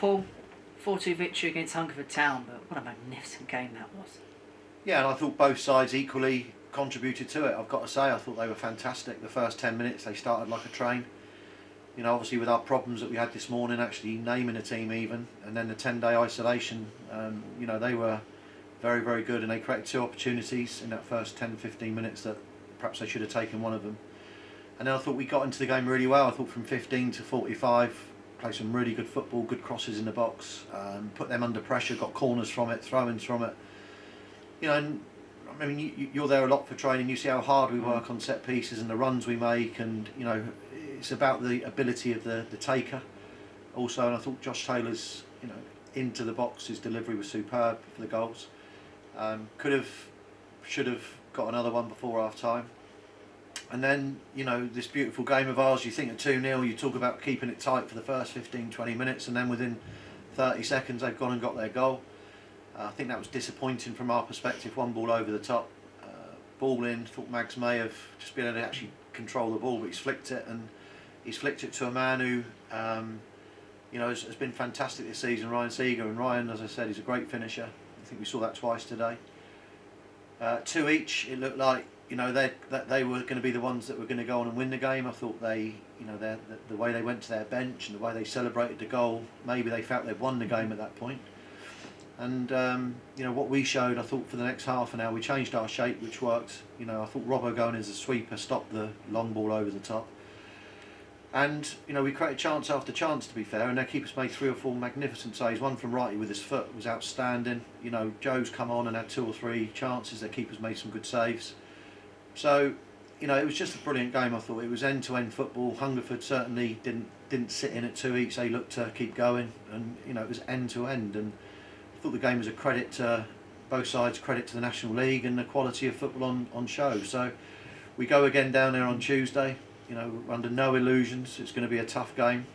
Paul, 4-2 victory against Hungerford Town, but what a magnificent game that was. Yeah, and I thought both sides equally contributed to it. I've got to say, I thought they were fantastic. The first 10 minutes they started like a train. You know, obviously with our problems that we had this morning, actually naming a team even, and then the 10-day isolation, you know, they were very, very good, and they created 2 opportunities in that first 10-15 minutes that perhaps they should have taken one of them. And then I thought we got into the game really well. I thought from 15 to 45, played some really good football, good crosses in the box, put them under pressure, got corners from it, throw-ins from it. You know, and I mean, you're there a lot for training. You see how hard we work on set pieces and the runs we make, and you know, it's about the ability of the taker also. And I thought Josh Taylor's, you know, into the box, his delivery was superb for the goals. Should have got another one before half time. And then, you know, this beautiful game of ours, you think at 2-0, you talk about keeping it tight for the first 15-20 minutes, and then within 30 seconds they've gone and got their goal. I think that was disappointing from our perspective. One ball over the top, ball in. Thought Mags may have just been able to actually control the ball, but he's flicked it, and he's flicked it to a man who, you know, has been fantastic this season, Ryan Seeger. And Ryan, as I said, he's a great finisher. I think we saw that twice today. 2 each. It looked like, you know, they were going to be the ones that were going to go on and win the game. I thought they, you know, the way they went to their bench and the way they celebrated the goal, maybe they felt they'd won the game at that point. And you know, what we showed, I thought for the next half an hour we changed our shape, which worked. You know, I thought Robbo going as a sweeper stopped the long ball over the top, and you know, we created chance after chance, to be fair, and their keepers made 3 or 4 magnificent saves. One from Righty with his foot was outstanding. You know, Joe's come on and had 2 or 3 chances. Their keepers made some good saves. So, you know, it was just a brilliant game. I thought it was end-to-end football. Hungerford certainly didn't sit in at 2 each. They looked to keep going, and you know, it was end-to-end. And I thought the game was a credit to both sides, credit to the National League and the quality of football on show. So we go again down there on Tuesday. You know, under no illusions, it's going to be a tough game,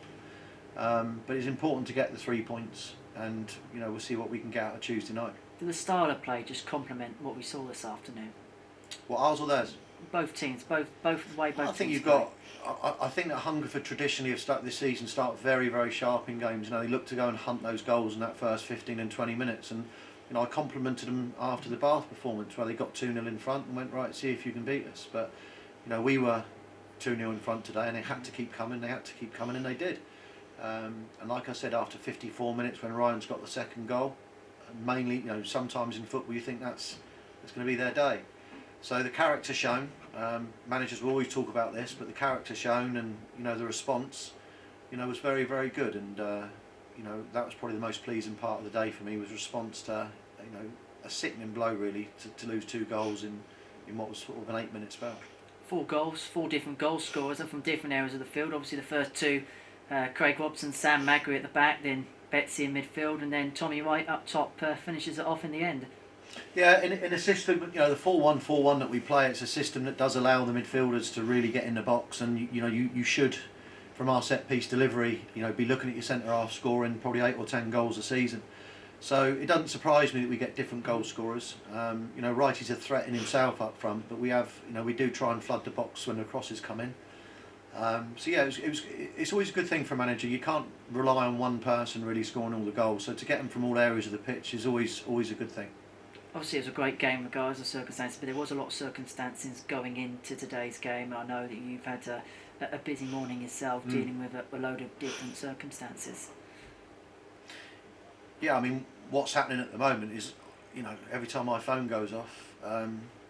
but it's important to get the 3 points, and you know, we'll see what we can get out of Tuesday night. Did the style of play just complement what we saw this afternoon? What, ours or theirs? Both teams, both the way both. I think teams you've got. I think that Hungerford traditionally have started this season very, very sharp in games. You know, they look to go and hunt those goals in that first 15 and 20 minutes, and you know, I complimented them after the Bath performance where they got 2-0 in front and went, right, see if you can beat us. But you know, we were 2-0 in front today, and they had to keep coming. They had to keep coming, and they did. And like I said, after 54 minutes, when Ryan's got the second goal, mainly, you know, sometimes in football you think it's going to be their day. So the character shown, managers will always talk about this, but the character shown and, you know, the response, you know, was very, very good. And you know, that was probably the most pleasing part of the day for me, was response to, you know, a sickening blow really to lose 2 goals in what was sort of an 8-minute spell. 4 goals, 4 different goal scorers, and from different areas of the field. Obviously the first 2, Craig Robson, Sam Magri at the back, then Betsy in midfield, and then Tommy White up top finishes it off in the end. Yeah, in a system, you know, the 4-1-4-1 that we play, it's a system that does allow the midfielders to really get in the box, and you know, you should, from our set piece delivery, you know, be looking at your centre half scoring probably 8 or 10 goals a season. So it doesn't surprise me that we get different goal scorers. You know, Wrighty's a threat in himself up front, but we have, you know, we do try and flood the box when the crosses come in. So yeah, it's always a good thing for a manager. You can't rely on one person really scoring all the goals. So to get them from all areas of the pitch is always a good thing. Obviously, it was a great game regardless of circumstances, but there was a lot of circumstances going into today's game. I know that you've had a busy morning yourself dealing with a load of different circumstances. Yeah, I mean, what's happening at the moment is, you know, every time my phone goes off,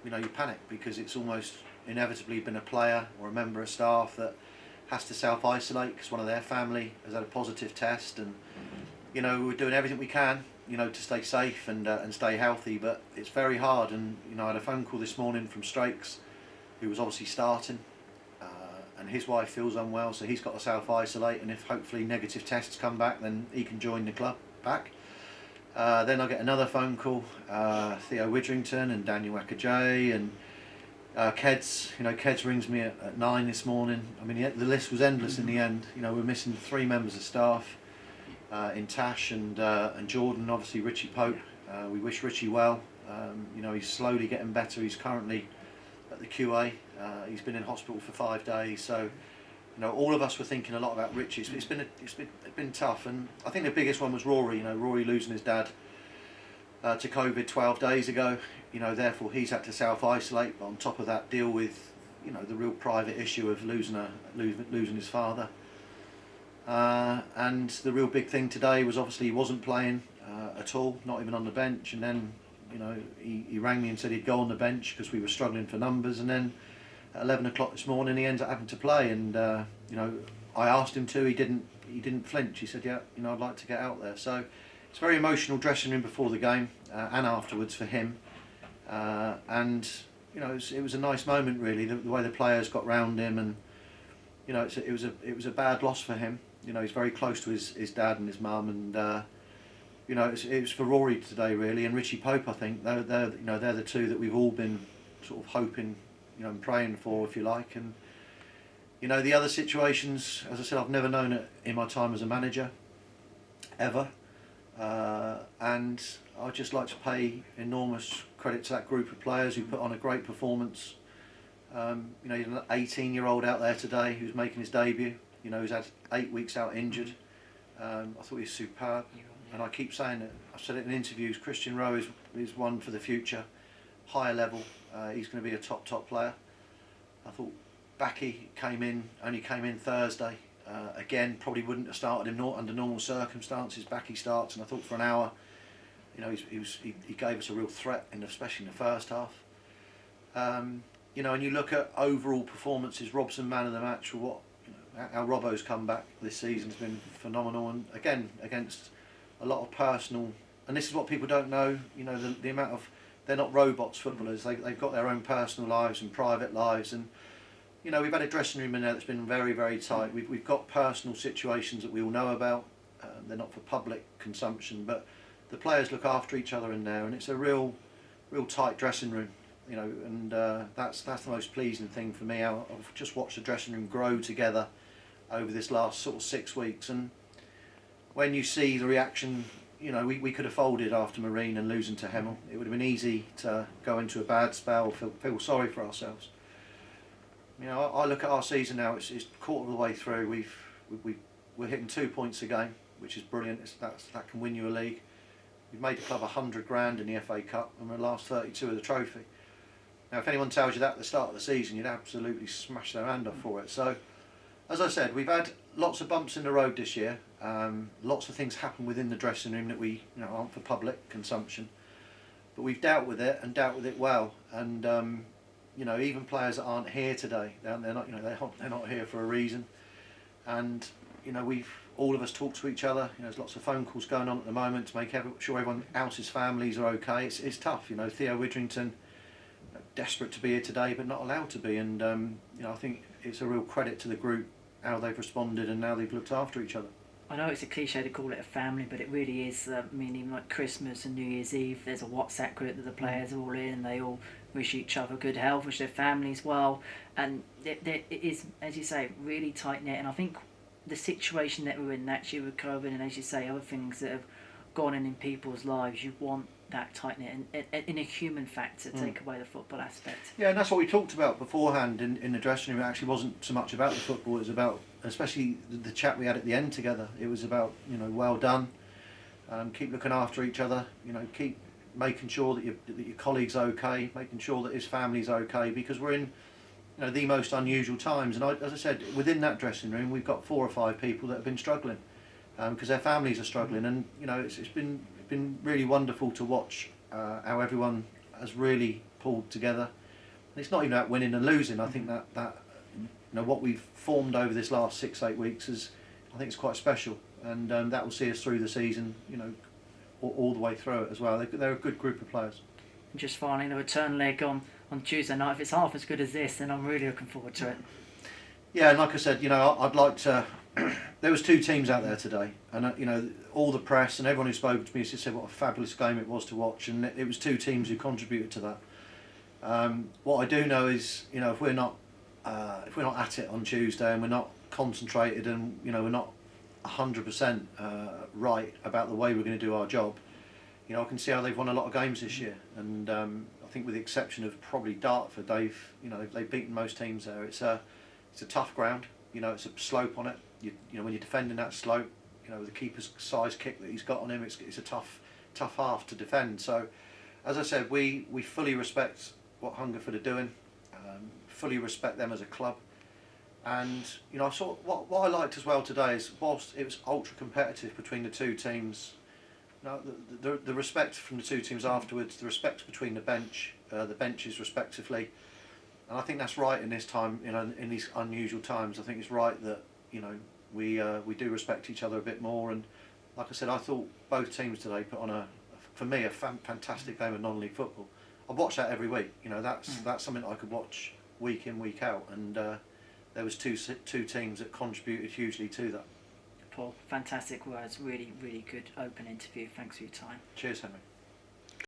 you know, you panic, because it's almost inevitably been a player or a member of staff that has to self-isolate because one of their family has had a positive test, and you know, we're doing everything we can, you know, to stay safe and stay healthy, but it's very hard. And you know, I had a phone call this morning from Strakes, who was obviously starting, and his wife feels unwell, so he's got to self-isolate, and if hopefully negative tests come back, then he can join the club back. Then I get another phone call, Theo Widrington and Daniel Akajay and Keds. You know, Keds rings me at 9 this morning. I mean, the list was endless in the end. You know, we're missing 3 members of staff in Tash and Jordan, obviously Richie Pope. We wish Richie well. You know, he's slowly getting better. He's currently at the QA. He's been in hospital for 5 days. So, all of us were thinking a lot about Richie. It's been tough, and I think the biggest one was Rory. Rory losing his dad to COVID 12 days ago. Therefore he's had to self-isolate, but on top of that, deal with the real private issue of losing his father. And the real big thing today was obviously he wasn't playing at all, not even on the bench. And then he rang me and said he'd go on the bench because we were struggling for numbers. And then at 11 o'clock this morning, he ended up having to play. And I asked him to. He didn't flinch. He said, "Yeah, I'd like to get out there." So it's a very emotional dressing room before the game and afterwards for him. And it was a nice moment really, the way the players got round him, and it was a bad loss for him. He's very close to his dad and his mum, and it was for Rory today really, and Richie Pope. I think they're the two that we've all been sort of hoping, and praying for, if you like. And the other situations, as I said, I've never known it in my time as a manager, ever. And I'd just like to pay enormous credit to that group of players who put on a great performance. An 18-year-old out there today who's making his debut, who's had 8 weeks out injured. I thought he was superb, and I keep saying it. I've said it in interviews. Christian Rowe is one for the future, higher level. He's going to be a top player. I thought Backy only came in Thursday. Again, probably wouldn't have started him under normal circumstances. Backy starts, and I thought for an hour, he gave us a real threat, especially in the first half. And you look at overall performances. Robson, man of the match, for what how Robbo's come back this season has been phenomenal, and again against a lot of personal. And this is what people don't know. The amount of, they're not robots, footballers. They've got their own personal lives and private lives, and we've had a dressing room in there that's been very, very tight. We've got personal situations that we all know about. They're not for public consumption, but the players look after each other in there, and it's a real tight dressing room. And that's the most pleasing thing for me. I've just watched the dressing room grow together over this last sort of 6 weeks, and when you see the reaction, we could have folded after Marine and losing to Hemel. It would have been easy to go into a bad spell, feel sorry for ourselves. I look at our season now. It's quarter of the way through. We're hitting 2 points a game, which is brilliant. That can win you a league. We've made the club $100,000 in the FA Cup, and we're last 32 of the trophy. Now, if anyone tells you that at the start of the season, you'd absolutely smash their hand off for it. So, as I said, we've had lots of bumps in the road this year. Lots of things happen within the dressing room that we aren't for public consumption, but we've dealt with it and dealt with it well. And even players that aren't here today, they're not here for a reason. And we've all of us talk to each other. There's lots of phone calls going on at the moment to make sure everyone else's families are okay. It's tough. Theo Widrington, desperate to be here today, but not allowed to be. And I think it's a real credit to the group how they've responded and how they've looked after each other. I know it's a cliche to call it a family, but it really is. Even like Christmas and New Year's Eve, there's a WhatsApp group that the players are all in, and they all wish each other good health, wish their families well, and it is, as you say, really tight knit. And I think the situation that we're in actually with COVID, and as you say, other things that have gone in people's lives, you want that tight knit and in a human factor, take away the football aspect. Yeah, and that's what we talked about beforehand in the dressing room. It actually wasn't so much about the football. It was about, especially the chat we had at the end together. It was about well done. Keep looking after each other. Keep making sure that your colleague's okay, making sure that his family's okay, because we're in the most unusual times. And as I said, within that dressing room, we've got 4 or 5 people that have been struggling because their families are struggling, and it's been really wonderful to watch how everyone has really pulled together. And it's not even about winning and losing. I think that what we've formed over this last 6-8 weeks I think it's quite special, and that will see us through the season, all the way through it as well. They're a good group of players. And just finally, the return leg on Tuesday night. If it's half as good as this, then I'm really looking forward to it. Yeah, and like I said, I'd like to. There was 2 teams out there today, and all the press and everyone who spoke to me said what a fabulous game it was to watch, and it was 2 teams who contributed to that. What I do know is, if we're not at it on Tuesday and we're not concentrated and we're not 100% right about the way we're going to do our job, I can see how they've won a lot of games this year, and I think with the exception of probably Dartford, they've beaten most teams there. It's a tough ground. You know, it's a slope on it. You know, when you're defending that slope, you know, with the keeper's size kick that he's got on him, it's a tough half to defend. So, as I said, we fully respect what Hungerford are doing, fully respect them as a club. And you know, I saw what I liked as well today is whilst it was ultra competitive between the two teams, you know, the respect from the two teams afterwards, the respect between the benches respectively, and I think that's right in this time, you know, in these unusual times. I think it's right that, you know, we do respect each other a bit more. And like I said, I thought both teams today put on for me a fantastic game of non-league football. I watch that every week. You know, that's something I could watch week in, week out, and there was two teams that contributed hugely to that. Paul, fantastic words. Really, really good open interview. Thanks for your time. Cheers, Henry.